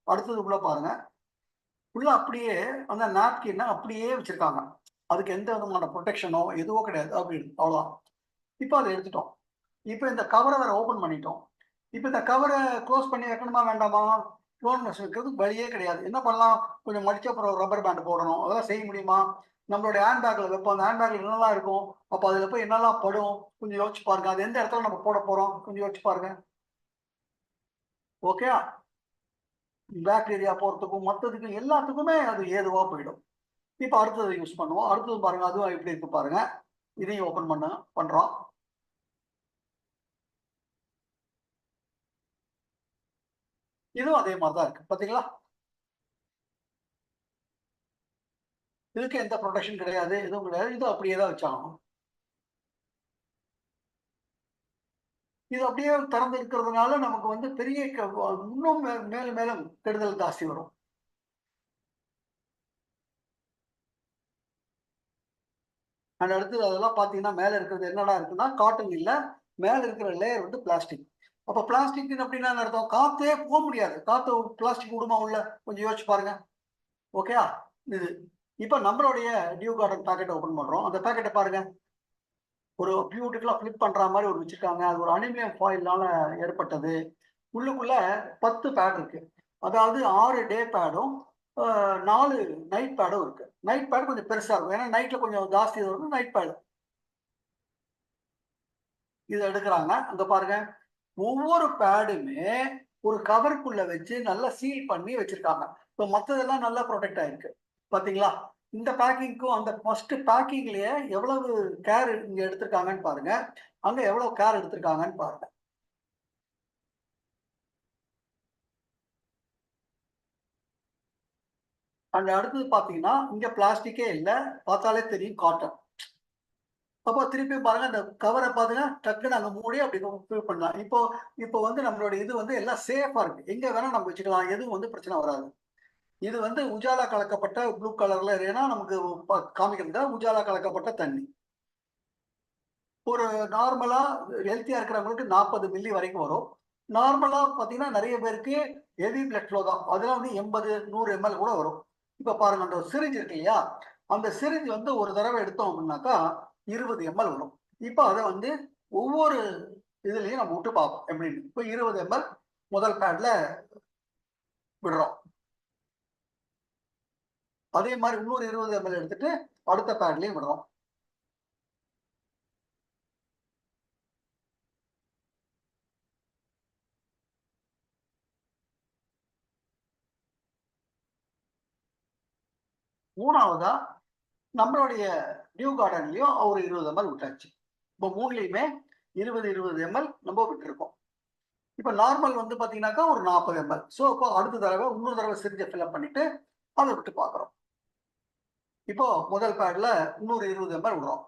அடுத்ததுக்குள்ள பாருங்க, உள்ள அப்படியே அந்த நாப்கின் அப்படியே வச்சிருக்காங்க. அதுக்கு எந்த விதமான ப்ரொடெக்ஷனோ எதுவோ கிடையாது. அப்படின்னு அவ்வளோதான். இப்போ அதை எடுத்துட்டோம். இப்போ இந்த கவரை வேற ஓப்பன் பண்ணிட்டோம். இப்போ இந்த கவரை க்ளோஸ் பண்ணி வைக்கணுமா வேண்டாமா? க்ளோஸ் வைக்கிறதுக்கு வழியே கிடையாது. என்ன பண்ணலாம்? கொஞ்சம் மடிச்சு அப்புறம் ரப்பர் பேண்ட் போடணும். அதெல்லாம் செய்ய முடியுமா? நம்மளுடைய ஹேண்ட் பேக்ல வைப்போம். அந்த ஹேண்ட் பேக்ல என்னெல்லாம் இருக்கும்? அப்போ அதில போய் என்னெல்லாம் படும்? கொஞ்சம் யோசிச்சு பாருங்க. அது எந்த இடத்துல நம்ம போட போறோம்? கொஞ்சம் யோசிச்சு பாருங்க. ஓகே. பாக்டீரியா போறதுக்கும், மத்ததுக்கும் எல்லாத்துக்குமே அது ஏதுவா போயிடும். இப்ப அடுத்தது யூஸ் பண்ணுவோம். அடுத்தது பாருங்க, அதுவும் எப்படி இருக்கு பாருங்க. இதையும் ஓப்பன் பண்றோம். இதுவும் அதே மாரி தான் இருக்கு. பாத்தீங்களா? இதுக்கு எந்த புரொடெக்ஷன் கிடையாது. எதுவும் கிடையாது. இது அப்படியே தான் வச்சாகணும். இது அப்படியே திறந்து இருக்கிறதுனால நமக்கு வந்து பெரிய இன்னும் மேலும் மேலும் கெடுதல் ஜாஸ்தி வரும். அண்ட் அடுத்தது அதெல்லாம் பார்த்தீங்கன்னா, மேல இருக்கிறது என்னடா இருக்குன்னா, காட்டன் இல்ல. மேல இருக்கிற லேயர் வந்து பிளாஸ்டிக். அப்ப பிளாஸ்டிக்ன்னு அப்படின்னா என்ன அர்த்தம்? காத்தே முடியாது. காத்து பிளாஸ்டிக் விடுமா உள்ள? கொஞ்சம் யோசிச்சு பாருங்க. ஓகேயா? இது. இப்ப நம்மளுடைய டியூ கார்டன் பாக்கெட்ட ஓப்பன் பண்றோம். அந்த பாக்கெட்ட பாருங்க. ஒரு பியூட்டிஃபுல்லா ஃபிளிப் பண்ற மாரி ஒரு வச்சிருக்காங்க. அது ஒரு அலுமினியம் ஃபாயில்னால ஏற்பட்டது. உள்ளுக்குள்ள 10 பேட் இருக்கு. அதாவது 6 டே பேடும், 4 நைட் பேடும் இருக்கு. நைட் பேட் கொஞ்சம் பெருசா இருக்கும். ஏன்னா நைட்ல கொஞ்சம் ஜாஸ்தி வரும் நைட் பேட். இத எடுக்குறாங்க. அங்க பாருங்க. ஒவ்வொரு பேடுமே ஒரு கவருக்குள்ள வச்சு நல்லா சீல் பண்ணி வச்சிருக்காங்க. இப்ப மத்ததெல்லாம் நல்லா புரொடெக்ட் ஆயிருக்கு. பாத்தீங்களா? இந்த பேக்கிங்க்கும் அந்த ஃபர்ஸ்ட் பேக்கிங்லயே எவ்வளவு கேர் இங்க எடுத்திருக்காங்கன்னு பாருங்க. அங்க எவ்வளவு கேர் எடுத்திருக்காங்கன்னு பாருங்க. அண்ட் அடுத்தது பாத்தீங்கன்னா, இங்க பிளாஸ்டிக்கே இல்ல. பார்த்தாலே தெரியும் காட்டன். அப்போ திருப்பியும் பாருங்க அந்த கவர பாருங்க, டக்குனு அங்க மூடி அப்படி ஃபில் பண்ணலாம். இப்போ இப்போ வந்து நம்மளோட இது வந்து எல்லாம் சேஃபா இருக்கு. எங்க வேணா நம்ம வச்சுக்கலாம். எதுவும் வந்து பிரச்சனை வராது. இது வந்து உஜாலா கலக்கப்பட்ட ப்ளூ கலர்ல ஏன்னா நமக்கு காமிக்கிறதுக்காக உஜாலா கலக்கப்பட்ட தண்ணி. ஒரு நார்மலா ஹெல்த்தியா இருக்கிறவங்களுக்கு 40 மில்லி வரைக்கும் வரும். நார்மலா பார்த்தீங்கன்னா, நெறைய பேருக்கு ஹெவி பிளட் ஃப்ளோ தான். அதெல்லாம் வந்து 80, 100 எம்எல் கூட வரும். இப்ப பாருங்க அந்த சிரிஞ்ச் இருக்கு இல்லையா? அந்த சிரிஞ்ச் வந்து ஒரு தடவ எடுத்தோம் அப்படின்னாக்கா 20 எம்எல் வரும். இப்ப அத வந்து ஒவ்வொரு இதுலயும் நம்ம விட்டு பார்ப்போம் எப்படின்னு. இப்ப 20 எம்எல் முதல் பேட்ல விடுறோம். அதே மாரி இன்னொரு 20 எம்எல் எடுத்துட்டு அடுத்த பேட்லயும் விடுறோம். மூணாவதா நம்மளுடைய டியூ கார்டன்லயும் ஒரு 20 எம்எல் விட்டாச்சு. இப்போ 3லயுமே 20, 20 எம்எல் நம்ம விட்டுருக்கோம். இப்ப நார்மல் வந்து பாத்தீங்கன்னாக்கா ஒரு 40 எம்எல். சோ அப்போ அடுத்த தடவை இன்னொரு தடவை சிரிஞ்ச ஃபில் பண்ணிட்டு அத விட்டு பார்க்குறோம். இப்போ முதல் பேட்ல இன்னொரு 20 எம்எல் விடுறோம்.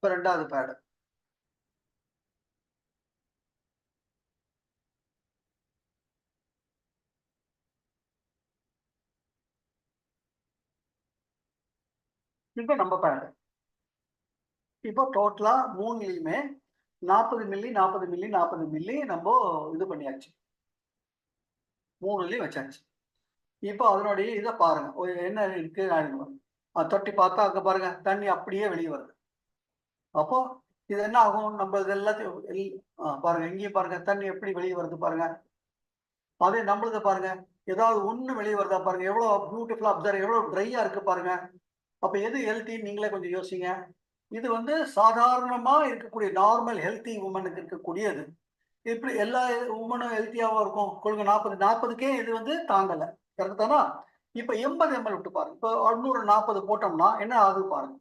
இப்ப 2வது பேட். இப்ப நம்ம பேட். இப்போ டோட்டலா 3லயுமே 40 மில்லி, 40 மில்லி, 40 மில்லி நம்ப இது பண்ணியாச்சு. 3லயும் வச்சாச்சு. இப்போ அதனுடைய இத பாருங்க. என்ன இருக்கு தொட்டி பார்த்தா அங்க பாருங்க தண்ணி அப்படியே வெளிய வருது. அப்போ இது என்ன ஆகும்? நம்ம இது எல்லாத்தையும் பாருங்க இங்கேயும் பாருங்க தண்ணி எப்படி வெளிய வருது பாருங்க. அதே நம்மளுத பாருங்க. ஏதாவது ஒண்ணு வெளிய வருதா பாருங்க. எவ்வளோ பியூட்டிஃபுல்லா அப்சர்வ் எவ்வளோ ட்ரையா இருக்கு பாருங்க. அப்ப எது ஹெல்த்தின்னு நீங்களே கொஞ்சம் யோசிங்க. இது வந்து சாதாரணமா இருக்கக்கூடிய நார்மல் ஹெல்த்தி வுமனுக்கு இருக்கக்கூடியது. எப்படி எல்லா வுமனும் ஹெல்த்தியாவா இருக்கும்? கொள்ளுங்க 40க்கே இது வந்து தாங்கல. கரெக்ட் தானா? இப்ப 80 எம்எல் விட்டு பாருங்க. இப்போ 640 போட்டோம்னா என்ன ஆகுது பாருங்க.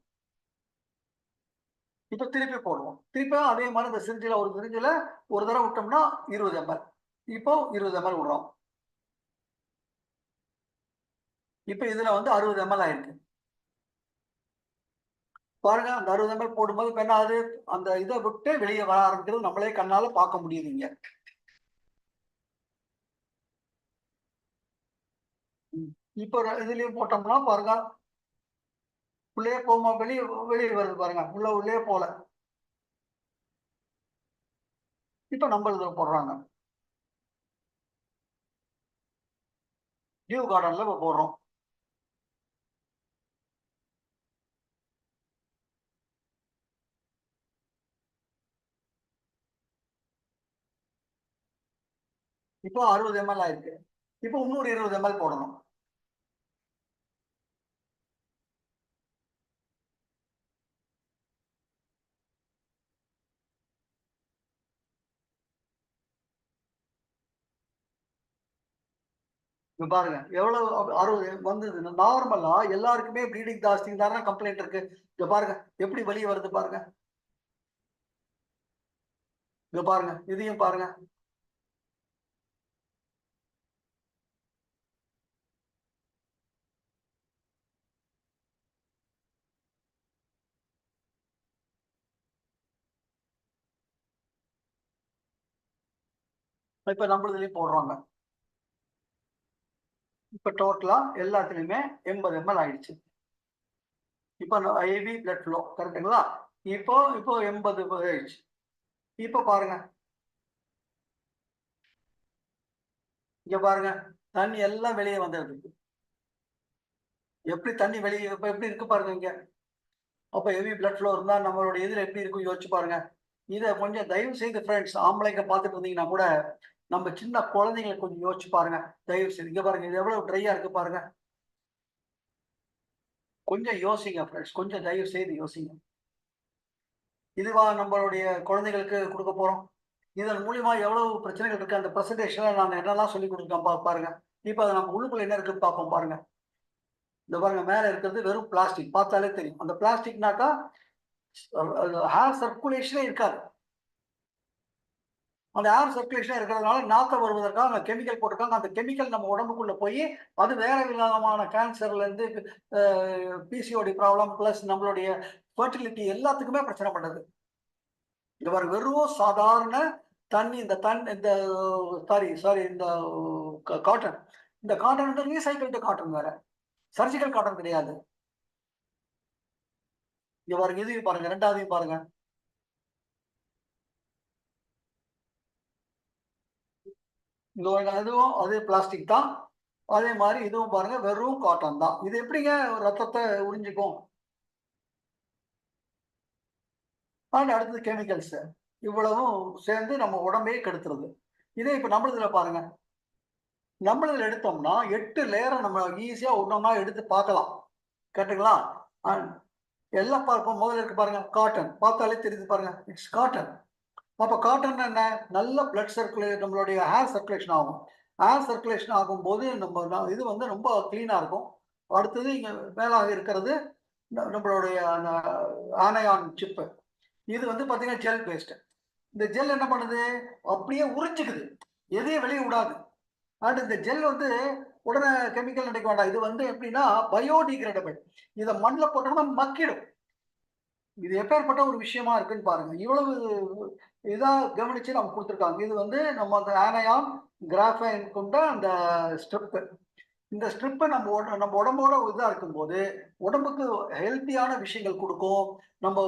இப்ப திருப்பி போடுவோம். திருப்பியும் அதே மாரி இந்த சிரிஞ்சில ஒரு தடவ விட்டோம்னா 20 எம்எல். இப்போ 20 எம்எல் விடுறோம். இப்ப இதுல வந்து 60 எம்எல் ஆயிருக்கு. பாருங்க அந்த 60 எம்எல் போடும்போது இப்ப என்ன ஆகுது? அந்த இத விட்டு வெளிய வர ஆரம்பிக்கிறது நம்மளே கண்ணால பார்க்க முடியுது இங்க. இப்போ இதுலயும் போட்டோம்னா பாருங்க, உள்ளே போமா, வெளியே வெளியே வருது பாருங்க, உள்ளே போல. இப்ப நம்ம இதுல போடுறாங்க, டியூ கார்டன்ல இப்ப போடுறோம். இப்போ 60 ml ஆயிருக்கு. இப்போ இன்னொரு 20 ml போடணும். இங்க பாருங்க எவ்வளவு 60 வந்தது. நார்மலா எல்லாருக்குமே ப்ளீடிங் ஜாஸ்தி தானே கம்ப்ளைண்ட் இருக்கு. இங்க பாருங்க எப்படி வெளியே வருது பாருங்க. இங்க பாருங்க, இதையும் பாருங்க. இப்ப நம்மளதுலயும் போடுறாங்க. இப்ப டோட்டலா எல்லாத்துலயுமே 80 ml ஆயிடுச்சு. இப்ப ஐவி பிளட் ஃப்ளோ கரெக்ட்டுங்களா? இப்போ இப்போ 80 ஆயிடுச்சு. இப்ப பாருங்க, இங்க பாருங்க, தண்ணி எல்லாம் வெளியே வந்துடுது. எப்படி தண்ணி வெளியே இப்ப எப்படி இருக்கு பாருங்க இங்க. அப்ப ஹெவி பிளட் ஃப்ளோ இருந்தா நம்மளுடைய இதுல எப்படி இருக்கும் யோசிச்சு பாருங்க. இதை கொஞ்சம் தயவு செய்து ஃப்ரெண்ட்ஸ், ஆம்பளைங்க பார்த்துட்டு இருந்தீங்கன்னா கூட நம்ம சின்ன குழந்தைங்களை கொஞ்சம் யோசிச்சு பாருங்க. தயவு செய்து இங்க பாருங்க, இது எவ்வளவு ட்ரையா இருக்கு பாருங்க. கொஞ்சம் யோசிங்க ஃப்ரெண்ட்ஸ், கொஞ்சம் தயவு செய்து யோசிங்க. இதுவா நம்மளுடைய குழந்தைகளுக்கு கொடுக்க போறோம்? இதன் மூலியமா எவ்வளவு பிரச்சனைகள் இருக்கு. அந்த பிரசன்டேஷன்ல நான் என்னெல்லாம் சொல்லி கொடுத்துருக்கேன் பாருங்க. இப்ப அதை நம்ம உள்ளுக்குள்ள என்ன இருக்குன்னு பார்ப்போம் பாருங்க. இந்த பாருங்க, மேல இருக்கிறது வெறும் பிளாஸ்டிக், பார்த்தாலே தெரியும். அந்த பிளாஸ்டிக்னாக்கா ஹேர் சர்க்குலேஷனே இருக்காது. அந்த ஏர் சர்க்குலேஷன் இருக்கிறதுனால நாத்தம் வருவதற்காக அந்த கெமிக்கல் போட்டிருக்காங்க. அந்த கெமிக்கல் நம்ம உடம்புக்குள்ள போய் அது வேற விதமான கேன்சர்ல இருந்து பிசிஓடி ப்ராப்ளம் பிளஸ் நம்மளுடைய ஃபர்டிலிட்டி எல்லாத்துக்குமே பிரச்சனை பண்ணுது. இந்த மாதிரி வெறும் சாதாரண தண்ணி, இந்த சாரி சாரி இந்த காட்டன், இந்த காட்டன் வந்து ரீசைக்கிள்டு காட்டன், வேற சர்ஜிக்கல் காட்டன் கிடையாது. இங்க பாருங்க, இதையும் பாருங்க, ரெண்டாவதையும் பாருங்க. இதுவும் அதே பிளாஸ்டிக் தான். அதே மாதிரி இதுவும் பாருங்க, வெறும் காட்டன் தான். இது எப்படிங்க ரத்தத்தை உறிஞ்சிக்கும்? அடுத்தது கெமிக்கல்ஸ் இவ்வளவும் சேர்ந்து நம்ம உடம்பையே கெடுத்துருது. இதே இப்ப நம்மளதுல பாருங்க, நம்மளதுல எடுத்தோம்னா 8 லேயரை நம்ம ஈஸியா ஒன்னொன்னா எடுத்து பார்க்கலாம். கேட்டுங்களா? எல்லாம் பார்ப்போம். முதல்ல இருக்கு பாருங்க, காட்டன், பார்த்தாலே தெரியுது பாருங்க, இட்ஸ் காட்டன். அப்ப காட்டன் என்ன, நல்ல பிளட் சர்க்குலேஷன், நம்மளுடைய ஹேர் சர்க்குலேஷன் ஆகும். ஹேர் சர்க்குலேஷன் ஆகும்போது நம்ம இது வந்து ரொம்ப கிளீனா இருக்கும். அடுத்தது இங்க மேலாக இருக்கிறது நம்மளுடைய ஆனையான் சிப்பு. இது வந்து பாத்தீங்கன்னா ஜெல் பேஸ்ட். இந்த ஜெல் என்ன பண்ணுது, அப்படியே உறிஞ்சுக்குது, எதையும் வெளியே விடாது. அண்ட் இந்த ஜெல் வந்து உடனே கெமிக்கல் நினைக்க வேண்டாம். இது வந்து எப்படின்னா பயோடிகிரேடபிள். இதை மண்ணில் போட்டோம்னா மக்கிடும். இது எப்பேற்பட்ட ஒரு விஷயமா இருக்குன்னு பாருங்க. இவ்வளவு இதா கவனிச்சு நம்ம கொடுத்துருக்காங்க. இது வந்து நம்ம அந்த ஆனையான் கிராஃபைன் கொண்ட அந்த ஸ்ட்ரிப். இந்த ஸ்ட்ரிப்பை நம்ம உடம்போட இதா இருக்கும்போது உடம்புக்கு ஹெல்த்தியான விஷயங்கள் கொடுக்கும். நம்ம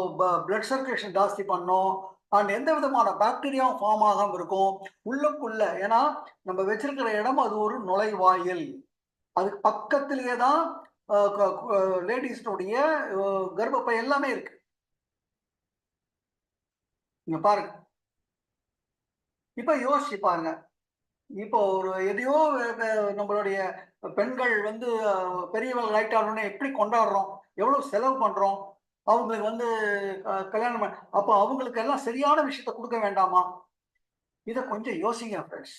பிளட் சர்க்குலேஷன் ஜாஸ்தி பண்ணும். அண்ட் எந்த விதமான பாக்டீரியாவும் ஃபார்ம் ஆகாம இருக்கும் உள்ளுக்குள்ள. ஏன்னா நம்ம வச்சிருக்கிற இடம் அது ஒரு நுழைவாயில். அதுக்கு பக்கத்திலேயே தான் லேடிஸ்னுடைய கர்ப்பப்பை எல்லாமே இருக்கு. நீங்க பாருங்க, இப்ப யோசிச்சு பாருங்க. இப்போ ஒரு எதையோ நம்மளுடைய பெண்கள் வந்து பெரியவர்கள் ஆயிட்டாலுமே எப்படி கொண்டாடுறோம், எவ்வளவு செலவு பண்றோம். அவங்களுக்கு வந்து கல்யாணம் அப்போ அவங்களுக்கு எல்லாம் சரியான விஷயத்த கொடுக்க வேண்டாமா? இதை கொஞ்சம் யோசிங்க ஃப்ரெண்ட்ஸ்.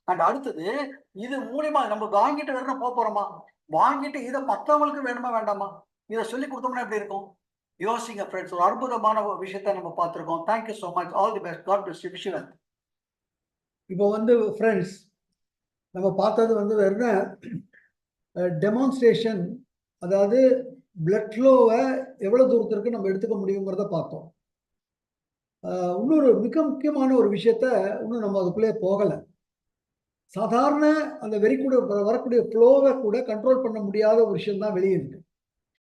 அண்ட் அடுத்தது, இது மூலியமா நம்ம வாங்கிட்டு வேணும் போறோமா? வாங்கிட்டு இதை மற்றவங்களுக்கு வேணுமா வேண்டாமா? இதை சொல்லி கொடுத்தோம்னா எப்படி இருக்கும்? யோசிங்க ஃப்ரெண்ட்ஸ். ஒரு அற்புதமான விஷயத்த நம்ம பார்த்திருக்கோம். Thank you so much. All the best. God bless you. Wish you well. இப்போ வந்து ஃப்ரெண்ட்ஸ், நம்ம பார்த்தது வந்து என்ன, டெமான்ஸ்ட்ரேஷன், அதாவது பிளட் ஃப்ளோவை எவ்வளவு தூரத்திற்கு நம்ம எடுத்துக்க முடியுங்கிறத பார்த்தோம். இன்னொரு மிக முக்கியமான ஒரு விஷயத்த இன்னும் நம்ம அதுக்குள்ளே போகலை. சாதாரண அந்த வெறி கூட வரக்கூடிய ஃப்ளோவை கூட கண்ட்ரோல் பண்ண முடியாத ஒரு விஷயம் தான் வெளியே இருக்கு.